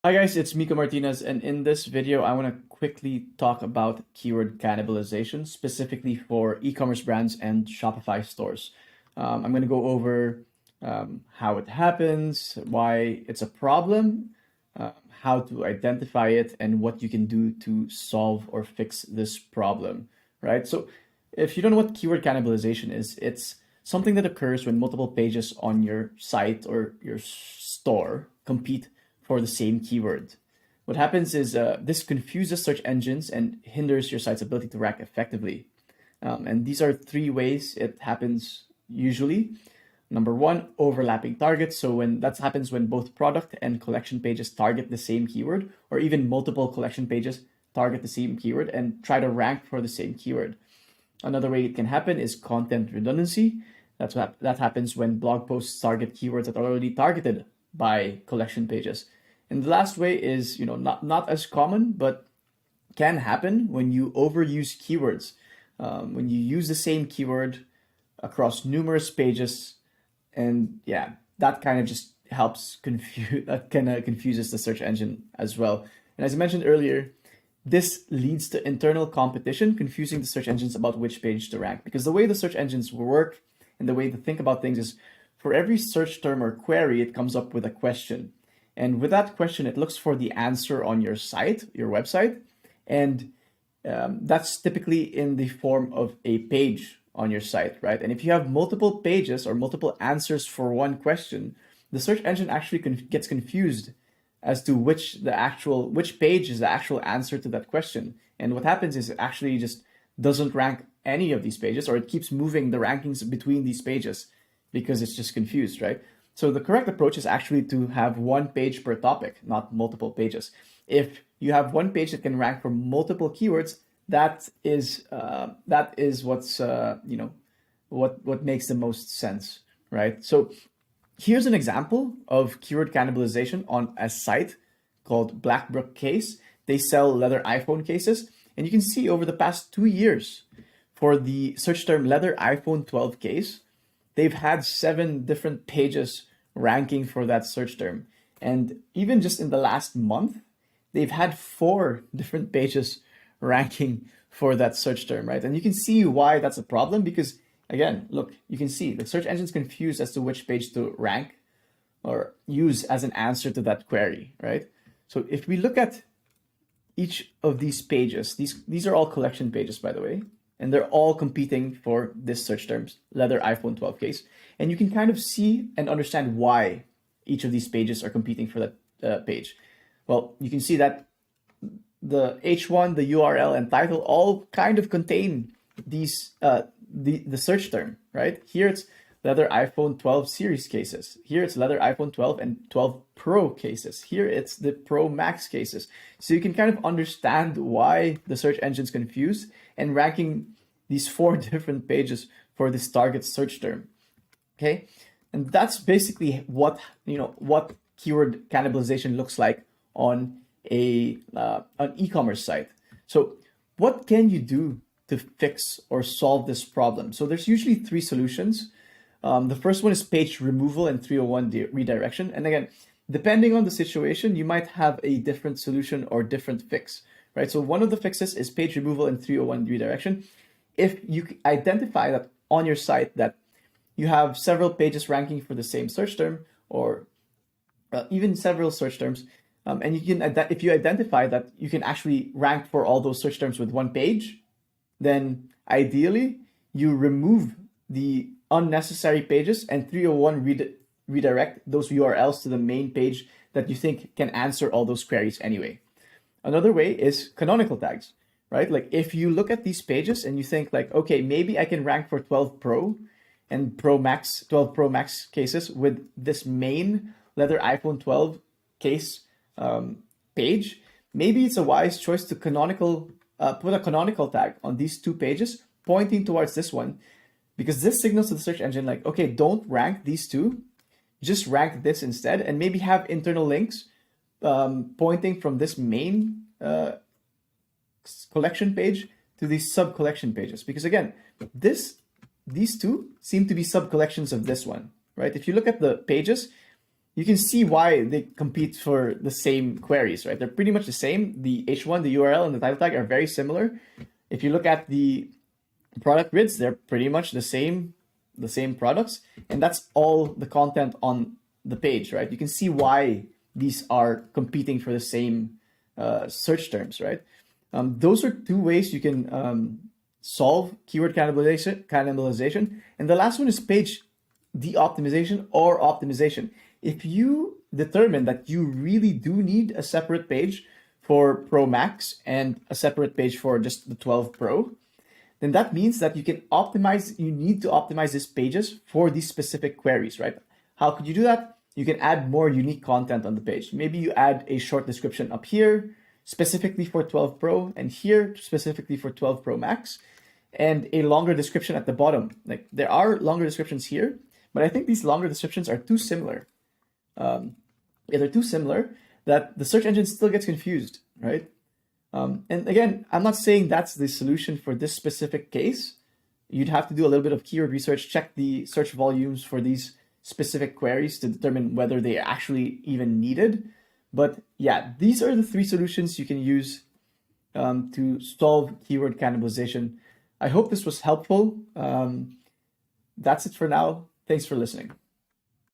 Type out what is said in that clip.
Hi guys, it's Miko Martinez, and in this video, I want to quickly talk about keyword cannibalization, specifically for e-commerce brands and Shopify stores. I'm going to go over how it happens, why it's a problem, how to identify it, and what you can do to solve or fix this problem, right? So, if you don't know what keyword cannibalization is, it's something that occurs when multiple pages on your site or your store compete for the same keyword. What happens is this confuses search engines and hinders your site's ability to rank effectively. And these are three ways it happens usually. Number one, overlapping targets. So when that happens when both product and collection pages target the same keyword, or even multiple collection pages target the same keyword and try to rank for the same keyword. Another way it can happen is content redundancy. That happens when blog posts target keywords that are already targeted by collection pages. And the last way is, not as common, but can happen when you overuse keywords. When you use the same keyword across numerous pages, and yeah, that kind of just helps confuse that kind of confuses the search engine as well. And as I mentioned earlier, this leads to internal competition, confusing the search engines about which page to rank. Because the way the search engines work and the way to think about things is for every search term or query, it comes up with a question. And with that question, it looks for the answer on your site, your website. And that's typically in the form of a page on your site, right? And if you have multiple pages or multiple answers for one question, the search engine actually gets confused as to which page is the actual answer to that question. And what happens is it actually just doesn't rank any of these pages, or it keeps moving the rankings between these pages because it's just confused, right? So the correct approach is actually to have one page per topic, not multiple pages. If you have one page that can rank for multiple keywords, that is what makes the most sense, right? So here's an example of keyword cannibalization on a site called Blackbrook Case. They sell leather iPhone cases, and you can see over the past 2 years for the search term leather iPhone 12 case, they've had 7 different pages ranking for that search term. And even just in the last month, they've had 4 different pages ranking for that search term, right? And you can see why that's a problem because, again, look, you can see the search engine's confused as to which page to rank or use as an answer to that query, right? So if we look at each of these pages, these are all collection pages, by the way, and they're all competing for this search terms, leather iPhone 12 case. And you can kind of see and understand why each of these pages are competing for that page. Well, you can see that the H1, the URL, and title all kind of contain these the search term, right? Here it's leather iPhone 12 series cases. Here it's leather iPhone 12 and 12 Pro cases. Here it's the Pro Max cases. So you can kind of understand why the search engine's confused and ranking these 4 different pages for this target search term. Okay, and that's basically what keyword cannibalization looks like on an e-commerce site. So what can you do to fix or solve this problem? So there's usually 3 solutions. The first one is page removal and 301 redirection. And again, depending on the situation, you might have a different solution or different fix, right? So one of the fixes is page removal and 301 redirection. If you identify that on your site that you have several pages ranking for the same search term, or even several search terms, and you can if you identify that you can actually rank for all those search terms with one page, then ideally you remove the unnecessary pages and 301 redirect those URLs to the main page that you think can answer all those queries anyway. Another way is canonical tags, right? Like if you look at these pages and you think like, okay, maybe I can rank for 12 Pro and Pro Max, 12 Pro Max cases with this main leather iPhone 12 case page, maybe it's a wise choice to put a canonical tag on these 2 pages pointing towards this one, because this signals to the search engine like, okay, don't rank these 2, just rank this instead, and maybe have internal links pointing from this main collection page to these sub collection pages, because again, these 2 seem to be sub collections of this one, right? If you look at the pages, you can see why they compete for the same queries, right? They're pretty much the same. The H1, the URL, and the title tag are very similar. If you look at the product grids, they're pretty much the same products, and that's all the content on the page, right? You can see why these are competing for the same search terms, right? Those are two ways you can solve keyword cannibalization. And the last one is page de-optimization or optimization. If you determine that you really do need a separate page for Pro Max and a separate page for just the 12 Pro, then that means that you need to optimize these pages for these specific queries, right? How could you do that? You can add more unique content on the page. Maybe you add a short description up here, specifically for 12 Pro, and here specifically for 12 Pro Max, and a longer description at the bottom. Like, there are longer descriptions here, but I think these longer descriptions are too similar. They're too similar that the search engine still gets confused, right? And again, I'm not saying that's the solution for this specific case. You'd have to do a little bit of keyword research, check the search volumes for these specific queries to determine whether they are actually even needed. But yeah, these are the three solutions you can use to solve keyword cannibalization. I hope this was helpful. That's it for now. Thanks for listening.